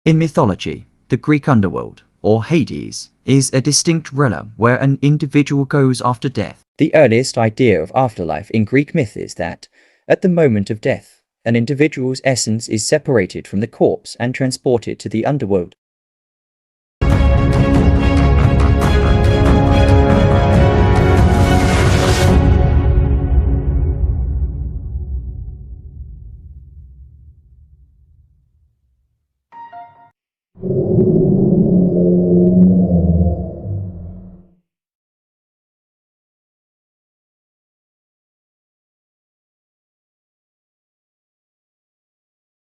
In mythology, the Greek underworld, or Hades, is a distinct realm where an individual goes after death. The earliest idea of afterlife in Greek myth is that, at the moment of death, an individual's essence is separated from the corpse and transported to the underworld.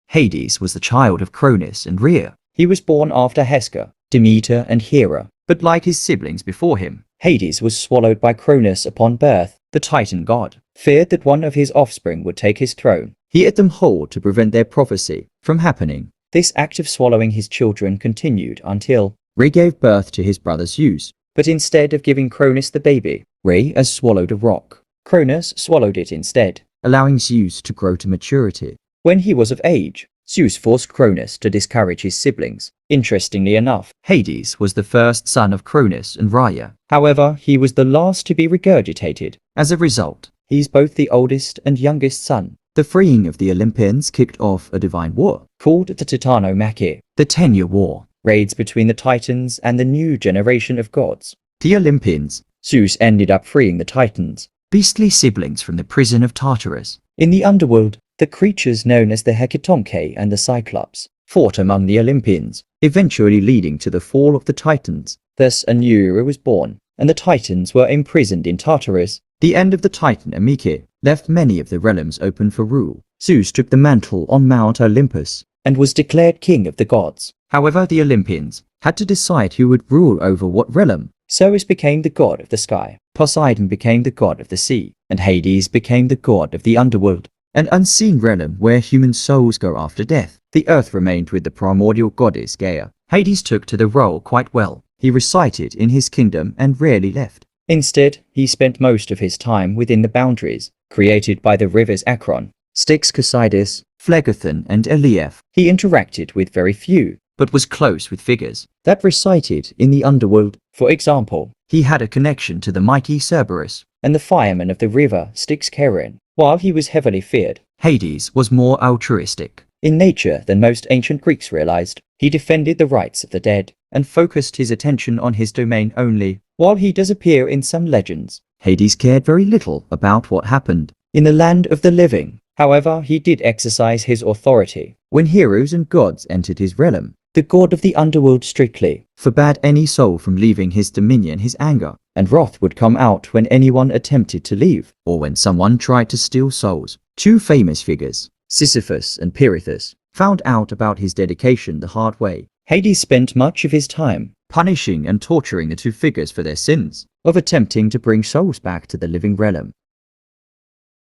Hades was the child of Cronus and Rhea. He was born after Hesper, Demeter and Hera, but like his siblings before him, Hades was swallowed by Cronus upon birth. The Titan god feared that one of his offspring would take his throne. He ate them whole to prevent their prophecy from happening. This act of swallowing his children continued until Rhea gave birth to his brother Zeus. But instead of giving Cronus the baby, Rhea swallowed a rock. Cronus swallowed it instead, allowing Zeus to grow to maturity. When he was of age, Zeus forced Cronus to discourage his siblings. Interestingly enough, Hades was the first son of Cronus and Rhea. However, he was the last to be regurgitated. As a result, he is both the oldest and youngest son. The freeing of the Olympians kicked off a divine war, called the Titanomachy, the 10-year war, raids between the Titans and the new generation of gods. The Olympians. Zeus ended up freeing the Titans, beastly siblings from the prison of Tartarus. In the underworld, the creatures known as the Hecatomche and the Cyclops fought among the Olympians, eventually leading to the fall of the Titans. Thus a new era was born, and the Titans were imprisoned in Tartarus. The end of the Titanomachy left many of the realms open for rule. Zeus took the mantle on Mount Olympus and was declared king of the gods. However, the Olympians had to decide who would rule over what realm. Zeus became the god of the sky, Poseidon became the god of the sea, and Hades became the god of the underworld, an unseen realm where human souls go after death. The earth remained with the primordial goddess Gaia. Hades took to the role quite well. He resided in his kingdom and rarely left. Instead, he spent most of his time within the boundaries created by the rivers Akron, Styx, Casidas, Phlegethon and Eliaph. He interacted with very few, but was close with figures that resided in the underworld. For example, he had a connection to the mighty Cerberus and the firemen of the river Styx. While he was heavily feared, Hades was more altruistic in nature than most ancient Greeks realized. He defended the rights of the dead and focused his attention on his domain only. While he does appear in some legends, Hades cared very little about what happened in the land of the living. However, he did exercise his authority when heroes and gods entered his realm. The god of the underworld strictly forbade any soul from leaving his dominion. His anger and wrath would come out when anyone attempted to leave, or when someone tried to steal souls. Two famous figures, Sisyphus and Pirithous, found out about his dedication the hard way. Hades spent much of his time punishing and torturing the two figures for their sins of attempting to bring souls back to the living realm.